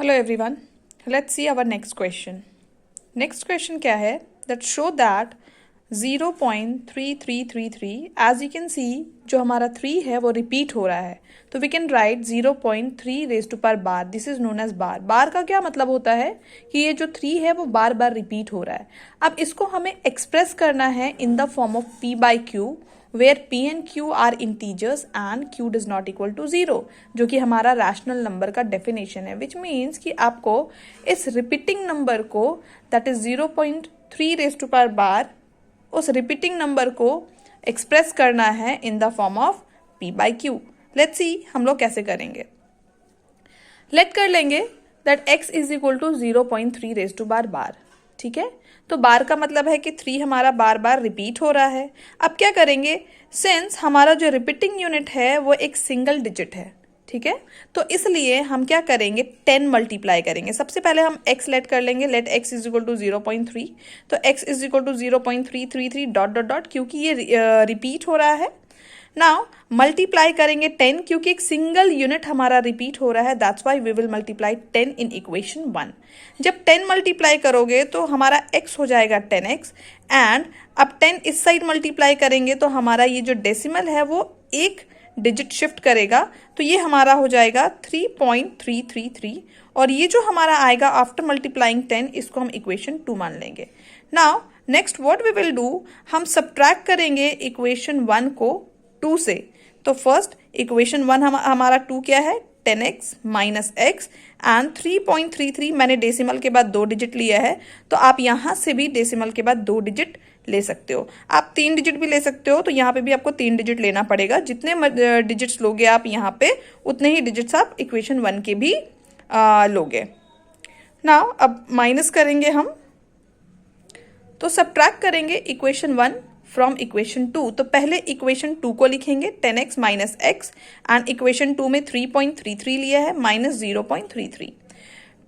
Hello everyone. Let's see our next question. Next question क्या है? That show that 0.3333 as you can see जो हमारा 3 है वो repeat हो रहा है, तो we can write 0.3 raised to power bar. This is known as bar. bar का क्या मतलब होता है कि ये जो 3 है वो बार बार repeat हो रहा है. अब इसको हमें express करना है in the form of p by q where p and q are integers and q does not equal to 0, जो कि हमारा रैशनल नंबर का डेफिनेशन है, विच मीन्स कि आपको इस रिपीटिंग नंबर को that is 0.3 raise to power bar, उस रिपीटिंग नंबर को एक्सप्रेस करना है in the form of p by q. Let's see हम लोग कैसे करेंगे. लेट कर लेंगे that x is equal to 0.3 raise to power bar. ठीक है, तो बार का मतलब है कि 3 हमारा बार बार रिपीट हो रहा है. अब क्या करेंगे, सिंस हमारा जो रिपीटिंग यूनिट है वो एक सिंगल डिजिट है, ठीक है, तो इसलिए हम क्या करेंगे 10 मल्टीप्लाई करेंगे. सबसे पहले हम x लेट कर लेंगे. Let x is equal to 0.3, तो x is equal to 0.333 dot dot डॉट, क्योंकि ये रिपीट हो रहा है. नाउ मल्टीप्लाई करेंगे 10, क्योंकि एक सिंगल यूनिट हमारा रिपीट हो रहा है, that's why we will multiply 10 in equation 1. जब 10 मल्टीप्लाई करोगे तो हमारा x हो जाएगा 10x, एंड अब 10 इस साइड मल्टीप्लाई करेंगे तो हमारा ये जो डेसिमल है वो एक डिजिट शिफ्ट करेगा, तो ये हमारा हो जाएगा 3.333, और ये जो हमारा आएगा आफ्टर मल्टीप्लाइंग 10, इसको हम इक्वेशन 2 मान लेंगे. Now next what we will do, हम सब्ट्रैक्ट करेंगे इक्वेशन 1 को 2 से. तो फर्स्ट इक्वेशन 1 हमारा 2 क्या है, 10x माइनस एक्स एंड 3.33. मैंने डेसिमल के बाद 2 डिजिट लिया है, तो आप यहाँ से भी डेसिमल के बाद 2 डिजिट ले सकते हो. आप 3 डिजिट भी ले सकते हो, तो यहाँ पे भी आपको 3 डिजिट लेना पड़ेगा. जितने डिजिट्स लोगे आप यहाँ पे, उतने ही डिजिट्स आप इक्वेशन 1 के भी लोगे. नाउ अब माइनस करेंगे हम, तो सब्ट्रैक्ट करेंगे इक्वेशन 1 फ्रॉम इक्वेशन 2. तो पहले इक्वेशन 2 को लिखेंगे 10x minus x, and equation 2 में 3.33 लिया है माइनस 0.33.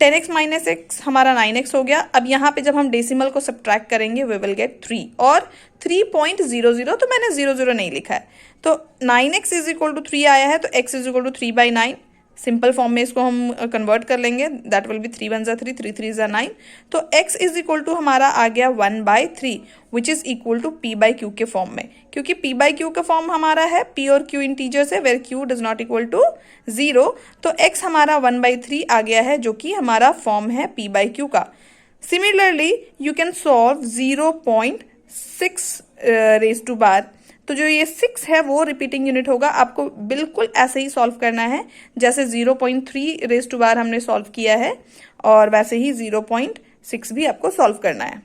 10x माइनस एक्स हमारा 9x हो गया. अब यहाँ पे जब हम डेसिमल को सब्ट्रैक्ट करेंगे वी विल गेट 3 और 3.00, तो मैंने 00 नहीं लिखा है, तो 9x इज इक्वल टू 3 आया है, तो x is equal to 3/9. Simple form में इसको हम कन्वर्ट कर लेंगे, दैट विल बी 3 1 3, 3 3 9. तो x इज इक्वल टू हमारा आ गया 1/3, which is equal to p by q के फॉर्म में, क्योंकि p बाई क्यू का फॉर्म हमारा है p और q इंटीजर्स है, where q does not equal to 0. तो x हमारा 1/3 आ गया है, जो कि हमारा फॉर्म है p बाई क्यू का. Similarly you can solve 0.6 raise to bar. तो जो ये 6 है वो रिपीटिंग यूनिट होगा. आपको बिल्कुल ऐसे ही सॉल्व करना है जैसे 0.3 रेज टू बार हमने सॉल्व किया है, और वैसे ही 0.6 भी आपको सॉल्व करना है.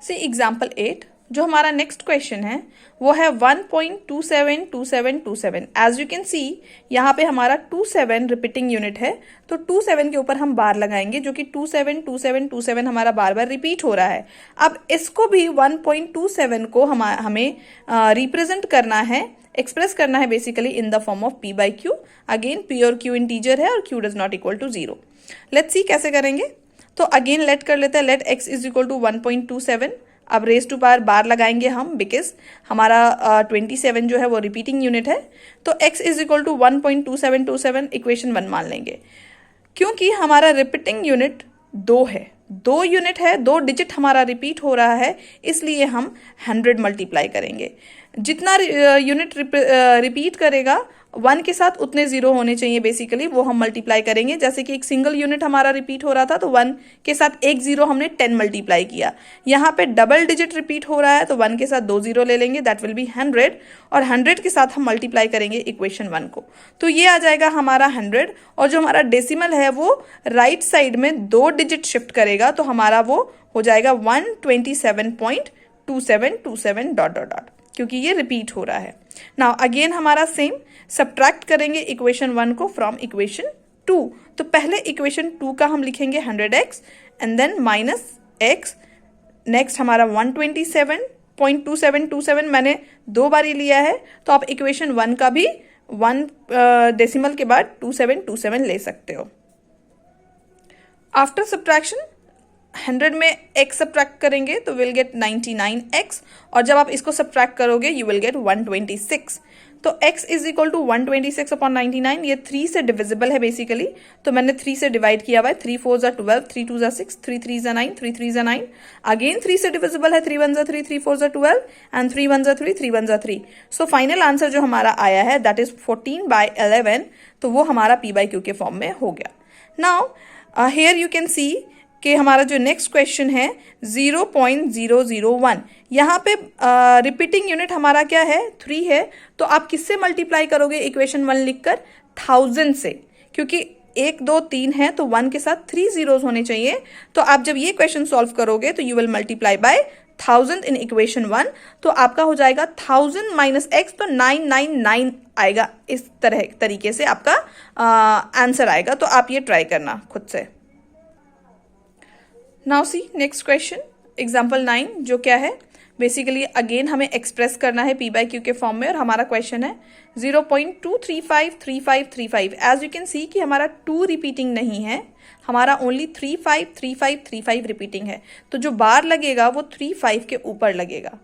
सी एग्जाम्पल 8. जो हमारा नेक्स्ट क्वेश्चन है वो है 1.272727. एज यू कैन सी यहाँ पे हमारा 27 रिपीटिंग यूनिट है, तो 27 के ऊपर हम बार लगाएंगे, जो कि 272727 हमारा बार बार रिपीट हो रहा है. अब इसको भी 1.27 को हमें रिप्रेजेंट करना है, एक्सप्रेस करना है basically in the form of p by q. Again p और q इंटीजर है और q does not equal to 0. Let's see कैसे करेंगे. तो अगेन लेट कर लेते हैं. Let x is equal to 1.27. अब रेज टू पावर बार लगाएंगे हम, बिकॉज हमारा 27 जो है वो रिपीटिंग यूनिट है, तो x is equal to 1.2727 equation 1 मान लेंगे. क्योंकि हमारा रिपीटिंग यूनिट 2 है, 2 यूनिट है, 2 डिजिट हमारा रिपीट हो रहा है, इसलिए हम 100 मल्टीप्लाई करेंगे. जितना यूनिट रिपीट करेगा 1 के साथ उतने 0 होने चाहिए बेसिकली, वो हम मल्टीप्लाई करेंगे. जैसे कि एक सिंगल यूनिट हमारा रिपीट हो रहा था, तो 1 के साथ एक 0 हमने 10 मल्टीप्लाई किया. यहाँ पे डबल डिजिट रिपीट हो रहा है, तो 1 के साथ 2 0 ले लेंगे, दैट विल बी 100, और 100 के साथ हम मल्टीप्लाई करेंगे इक्वेशन 1 को, तो ये आ जाएगा हमारा 100. और जो हमारा डेसिमल है वो राइट साइड में 2 डिजिट शिफ्ट करेगा, तो हमारा वो हो जाएगा 127.2727 डॉट डॉट डॉट, क्योंकि ये रिपीट हो रहा है. नाउ अगेन हमारा सेम सब्ट्रैक्ट करेंगे इक्वेशन 1 को फ्रॉम इक्वेशन 2. तो पहले इक्वेशन 2 का हम लिखेंगे 100x and then minus x. Next हमारा 127.2727 मैंने 2 बार ही लिया है, तो आप इक्वेशन 1 का भी 1 डेसिमल के बाद 2727 ले सकते हो. आफ्टर सब्ट्रैक्शन 100 में x सब्ट्रैक्ट करेंगे तो विल गेट 99x, और जब आप इसको सब्ट्रैक्ट करोगे यू विल गेट 126. तो x is equal to 126 upon 99, ये 3 से डिविजिबल है बेसिकली, तो मैंने 3 से डिवाइड किया हुआ है। 3 4 ज़ा 12, 3 2 ज़ा 6, 3 3 ज़ा 9, 3 3 ज़ा 9, अगेन 3 से डिविजिबल है। 3 1 ज़ा 3, 3 4 ज़ा 12 एंड 3 1 ज़ा 3, 3 1 ज़ा 3। सो फाइनल आंसर जो हमारा आया है दैट इज 14/11, तो वो हमारा p बाई क्यू के फॉर्म में हो गया। Now here you can see कि हमारा जो नेक्स्ट क्वेश्चन है 0.001, यहाँ पे रिपीटिंग यूनिट हमारा क्या है 3 है, तो आप किससे मल्टीप्लाई करोगे इक्वेशन 1 लिखकर 1000 से, क्योंकि 1 2 3 है तो 1 के साथ 3 जीरोस होने चाहिए। तो आप जब ये क्वेश्चन सॉल्व करोगे तो you will multiply by 1000 in equation 1, तो आपका हो जाएगा 1000 माइनस एक्स, तो 999 आएगा। इस तरीके से आपका आंसर आएगा, तो आप ये ट्राई करना खुद से। Now see next question example 9, जो क्या है बेसिकली अगेन हमें एक्सप्रेस करना है p बाई क्यू के फॉर्म में, और हमारा क्वेश्चन है 0.2353535। एज यू कैन सी कि हमारा 2 रिपीटिंग नहीं है, हमारा ओनली 353535 रिपीटिंग है, तो जो बार लगेगा वो 35 के ऊपर लगेगा।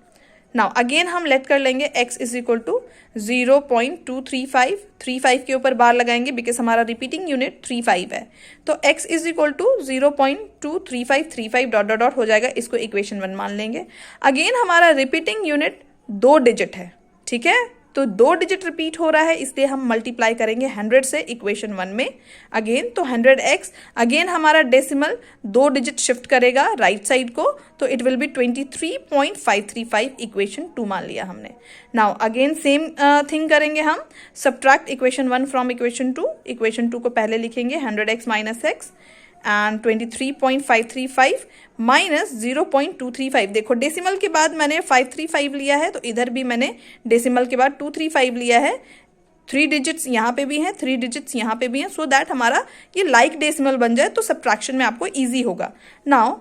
नाउ अगेन हम लेट कर लेंगे x इज इक्वल टू 0.23535 के ऊपर बार लगाएंगे बिकॉज हमारा रिपीटिंग यूनिट 35 है, तो x is equal to 0.23535 dot dot dot हो जाएगा, इसको इक्वेशन 1 मान लेंगे। अगेन हमारा रिपीटिंग यूनिट 2 डिजिट है, ठीक है, तो 2 डिजिट रिपीट हो रहा है, इसलिए हम मल्टीप्लाई करेंगे 100 से इक्वेशन 1 में। अगेन तो 100x, अगेन हमारा डेसिमल 2 डिजिट शिफ्ट करेगा राइट साइड को, तो इट विल बी 23.535 इक्वेशन 2 मान लिया हमने। नाउ अगेन सेम थिंग करेंगे हम, subtract equation 1 from equation 2। Equation 2 को पहले लिखेंगे 100x minus x and 23.535 minus 0.235। देखो डेसिमल के बाद मैंने 535 लिया है, तो इधर भी मैंने डेसिमल के बाद 235 लिया है। 3 डिजिट्स यहाँ पे भी हैं, 3 डिजिट्स यहाँ पे भी हैं, सो दैट हमारा ये लाइक डेसिमल बन जाए, तो सब्ट्रैक्शन में आपको इजी होगा। नाउ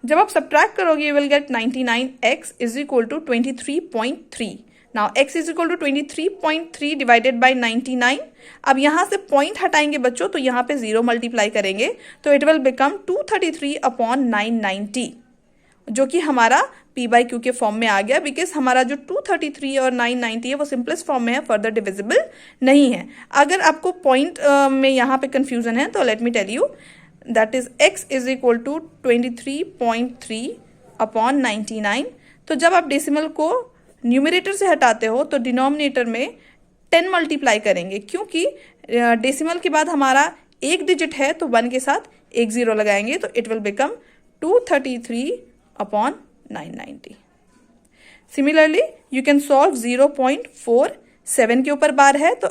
जब आप सब्ट्रैक्ट करोगे you will get 99x is equal to 23.3। Now x is equal to 23.3 divided by 99। अब यहाँ से पॉइंट हटाएंगे बच्चों, तो यहाँ पे 0 मल्टीप्लाई करेंगे, तो इट विल बिकम 233 अपॉन 990, जो कि हमारा p बाई क्यू के फॉर्म में आ गया, बिकॉज हमारा जो 233 और 990 है वो सिंपलेस्ट फॉर्म में है, फर्दर डिविजिबल नहीं है। अगर आपको पॉइंट में यहाँ पे कंफ्यूजन है तो let me tell you that is x is equal to 23.3 upon 99। तो जब आप डेसिमल को न्यूमरेटर से हटाते हो तो डिनोमिनेटर में 10 मल्टीप्लाई करेंगे, क्योंकि डेसिमल के बाद हमारा एक डिजिट है तो 1 के साथ एक 0 लगाएंगे, तो it will become 233 upon 990। Similarly you can solve 0.47 के ऊपर बार है, तो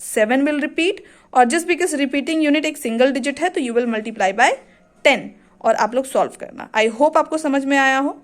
7 विल रिपीट, और जस्ट बिकॉज रिपीटिंग यूनिट एक सिंगल डिजिट है तो यू विल मल्टीप्लाई बाय 10, और आप लोग सॉल्व करना। आई होप आपको समझ में आया हो।